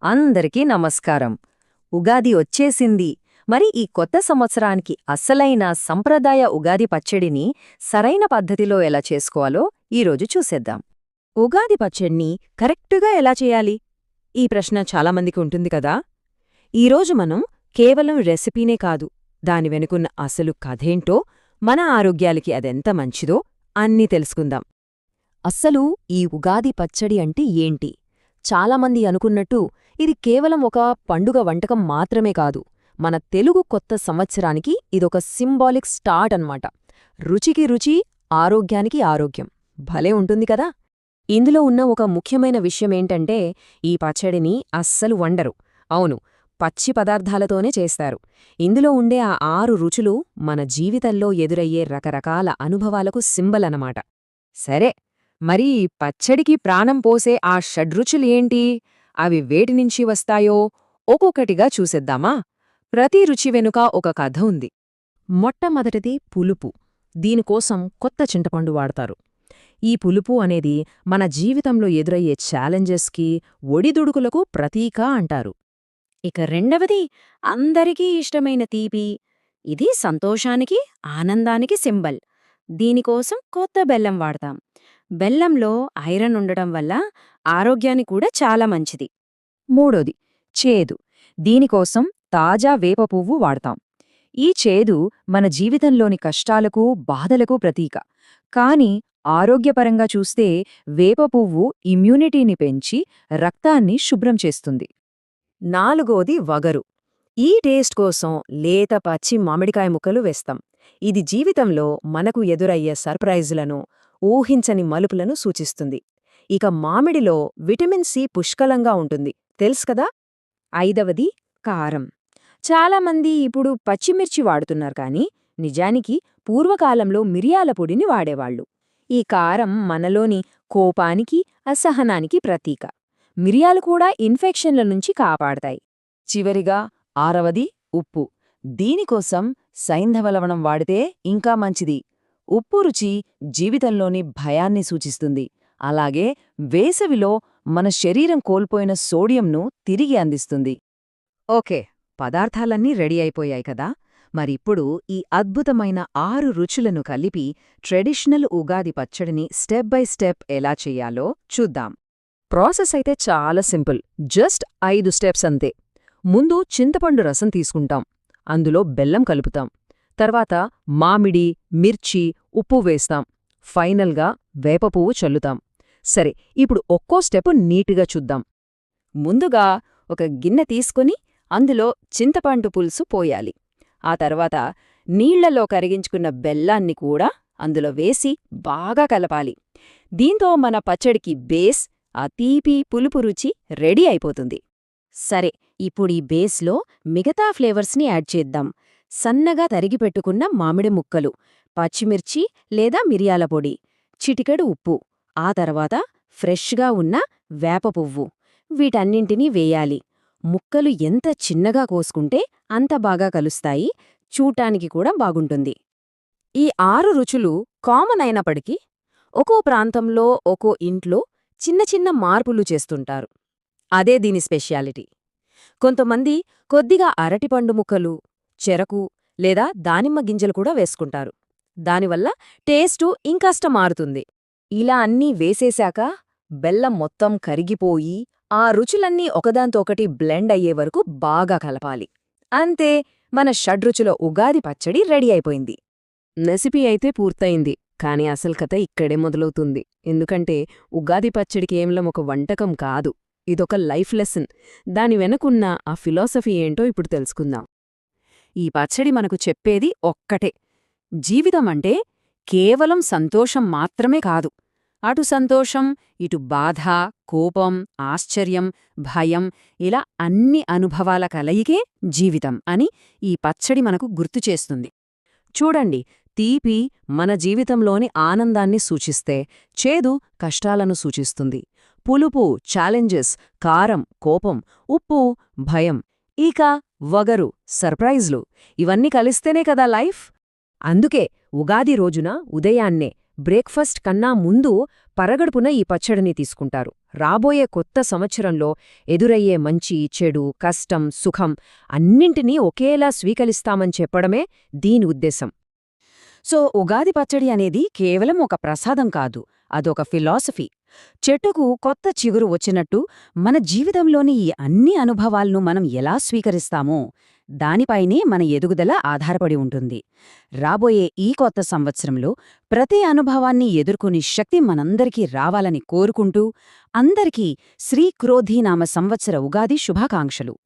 అందరికీ నమస్కారం. ఉగాది వచ్చేసింది. మరి ఈ కొత్త సంవత్సరానికి అసలైన సంప్రదాయ ఉగాది పచ్చడిని సరైన పద్ధతిలో ఎలా చేసుకోవాలో ఈరోజు చూసేద్దాం. ఉగాది పచ్చడిని కరెక్టుగా ఎలా చేయాలి? ఈ ప్రశ్న చాలామందికి ఉంటుంది కదా. ఈరోజు మనం కేవలం రెసిపీనే కాదు, దాని వెనుకున్న అసలు కథేంటో, మన ఆరోగ్యాలకి అదెంత మంచిదో అన్నీ తెలుసుకుందాం. అస్సలు ఈ ఉగాది పచ్చడి అంటే ఏంటి? చాలామంది అనుకున్నట్టు ఇది కేవలం ఒక పండుగ వంటకం మాత్రమే కాదు, మన తెలుగు కొత్త సంవత్సరానికి ఇదొక సింబాలిక్ స్టార్ట్ అన్నమాట. రుచికి రుచి, ఆరోగ్యానికి ఆరోగ్యం. భలే ఉంటుంది కదా. ఇందులో ఉన్న ఒక ముఖ్యమైన విషయమేంటంటే, ఈ పచ్చడిని అస్సలు వండరు. అవును, పచ్చి పదార్థాలతోనే చేస్తారు. ఇందులో ఉండే ఆ 6 రుచులు మన జీవితంలో ఎదురయ్యే రకరకాల అనుభవాలకు సింబల్ అన్నమాట. సరే, మరి ఈ పచ్చడికి ప్రాణం పోసే ఆ షడ్రుచులేంటి? అవి వేటినుంచి వస్తాయో ఒక్కొక్కటిగా చూసేద్దామా? ప్రతి రుచి వెనుక ఒక కథ ఉంది. మొట్టమొదటిది పులుపు. దీనికోసం కొత్త చింతపండు వాడతారు. ఈ పులుపు అనేది మన జీవితంలో ఎదురయ్యే ఛాలెంజెస్కి, ఒడిదుడుకులకు ప్రతీక అంటారు. ఇక రెండవది అందరికీ ఇష్టమైన తీపి. ఇది సంతోషానికి, ఆనందానికి సింబల్. దీనికోసం కొత్త బెల్లం వాడతాం. బెల్లంలో ఐరన్ ఉండటం వల్ల ఆరోగ్యానికి కూడా చాలా మంచిది. మూడోది చేదు. దీనికోసం తాజా వేప పువ్వు వాడతాం. ఈ చేదు మన జీవితంలోని కష్టాలకు, బాధలకు ప్రతీక. కాని ఆరోగ్యపరంగా చూస్తే వేప పువ్వు ఇమ్యూనిటీని పెంచి రక్తాన్ని శుభ్రం చేస్తుంది. నాలుగోది వగరు. ఈ టేస్ట్ కోసం లేత పచ్చి మామిడికాయ ముక్కలు వేస్తాం. ఇది జీవితంలో మనకు ఎదురయ్యే సర్ప్రైజులను, ఊహించని మలుపులను సూచిస్తుంది. ఇక మామిడిలో విటమిన్ సి పుష్కలంగా ఉంటుంది, తెలుసుకదా. ఐదవది కారం. చాలామంది ఇప్పుడు పచ్చిమిర్చి వాడుతున్నారు కానీ నిజానికి పూర్వకాలంలో మిరియాల పొడిని వాడేవాళ్లు. ఈ కారం మనలోని కోపానికి, అసహనానికి ప్రతీక. మిరియాలు కూడా ఇన్ఫెక్షన్ల నుంచి కాపాడతాయి. చివరిగా ఆరవది ఉప్పు. దీనికోసం సైంధవ లవణం వాడితే ఇంకా మంచిది. ఉప్పు రుచి జీవితంలోని భయాన్ని సూచిస్తుంది. అలాగే వేసవిలో మన శరీరం కోల్పోయిన సోడియంను తిరిగి అందిస్తుంది. ఓకే, పదార్థాలన్నీ రెడీ అయిపోయాయి కదా. మరిప్పుడు ఈ అద్భుతమైన 6 రుచులను కలిపి ట్రెడిషనల్ ఉగాది పచ్చడిని స్టెప్ బై స్టెప్ ఎలా చెయ్యాలో చూద్దాం. ప్రాసెస్ అయితే చాలా సింపుల్, జస్ట్ 5 స్టెప్స్ అంతే. ముందు చింతపండు రసం తీసుకుంటాం, అందులో బెల్లం కలుపుతాం. తర్వాత మామిడి, మిర్చి, ఉప్పు వేస్తాం. ఫైనల్గా వేపపువ్వు చల్లుతాం. సరే, ఇప్పుడు ఒక్కో స్టెప్ నీట్గా చూద్దాం. ముందుగా ఒక గిన్నె తీసుకుని అందులో చింతపండు పులుసు పోయాలి. ఆ తర్వాత నీళ్లలో కరిగించుకున్న బెల్లాన్ని కూడా అందులో వేసి బాగా కలపాలి. దీంతో మన పచ్చడికి బేస్, ఆ తీపి పులుపు రుచి రెడీ అయిపోతుంది. సరే, ఇప్పుడు ఈ బేస్లో మిగతా ఫ్లేవర్స్ని యాడ్ చేద్దాం. సన్నగా తరిగిపెట్టుకున్న మామిడి ముక్కలు, పచ్చిమిర్చి లేదా మిరియాల పొడి, చిటికెడు ఉప్పు, ఆ తర్వాత ఫ్రెష్గా ఉన్న వేప పువ్వు, వీటన్నింటినీ వేయాలి. ముక్కలు ఎంత చిన్నగా కోసుకుంటే అంత బాగా కలుస్తాయి, చూడ్డానికి కూడా బాగుంటుంది. ఈ 6 రుచులు కామన్ అయినప్పటికీ ఒక్కో ప్రాంతంలో, ఒక్కో ఇంట్లో చిన్న చిన్న మార్పులు చేస్తుంటారు. అదే దీని స్పెషాలిటీ. కొంతమంది కొద్దిగా అరటిపండు ముక్కలు, చెరకు లేదా దానిమ్మ గింజలు కూడా వేసుకుంటారు. దానివల్ల టేస్టు ఇంకాస్త మారుతుంది. ఇలా అన్నీ వేసేశాక బెల్లం మొత్తం కరిగిపోయి ఆ రుచులన్నీ ఒకదాంతోకటి బ్లెండ్ అయ్యే వరకు బాగా కలపాలి. అంతే, మన షడ్రుచుల ఉగాది పచ్చడి రెడీ అయిపోయింది. రెసిపీ అయితే పూర్తయింది, కానీ అసలు కథ ఇక్కడే మొదలవుతుంది. ఎందుకంటే ఉగాది పచ్చడి కేవలం ఒక వంటకం కాదు, ఇదొక లైఫ్ లెసన్. దాని వెనకున్న ఆ ఫిలాసఫీ ఏంటో ఇప్పుడు తెలుసుకుందాం. ఈ పచ్చడి మనకు చెప్పేది ఒక్కటే: జీవితమంటే కేవలం సంతోషం మాత్రమే కాదు. అటు సంతోషం, ఇటు బాధ, కోపం, ఆశ్చర్యం, భయం, ఇలా అన్ని అనుభవాల కలయికే జీవితం అని ఈ పచ్చడి మనకు గుర్తుచేస్తుంది. చూడండి, తీపి మన జీవితంలోని ఆనందాన్ని సూచిస్తే, చేదు కష్టాలను సూచిస్తుంది. పులుపు ఛాలెంజెస్, కారం కోపం, ఉప్పు భయం, ఇక వగరు సర్ప్రైజ్లు, ఇవన్నీ కలిస్తేనే కదా లైఫ్. అందుకే ఉగాది రోజున ఉదయాన్నే బ్రేక్ఫాస్ట్ కన్నా ముందు పరగడుపున ఈ పచ్చడిని తీసుకుంటారు. రాబోయే కొత్త సంవత్సరంలో ఎదురయ్యే మంచి, చెడు, కష్టం, సుఖం అన్నింటినీ ఒకేలా స్వీకరిస్తామని చెప్పడమే దీని ఉద్దేశం. సో ఉగాది పచ్చడి అనేది కేవలం ఒక ప్రసాదం కాదు, అదొక ఫిలాసఫీ. చెట్టుకు కొత్త చిగురు వచ్చినట్టు మన జీవితంలోని ఈ అన్ని అనుభవాలను మనం ఎలా స్వీకరిస్తామో దానిపైనే మన ఎదుగుదల ఆధారపడి ఉంటుంది. రాబోయే ఈ కొత్త సంవత్సరంలో ప్రతి అనుభవాన్ని ఎదుర్కొనే శక్తి మనందరికీ రావాలని కోరుకుంటూ అందరికీ శ్రీ క్రోధీనామ సంవత్సర ఉగాది శుభాకాంక్షలు.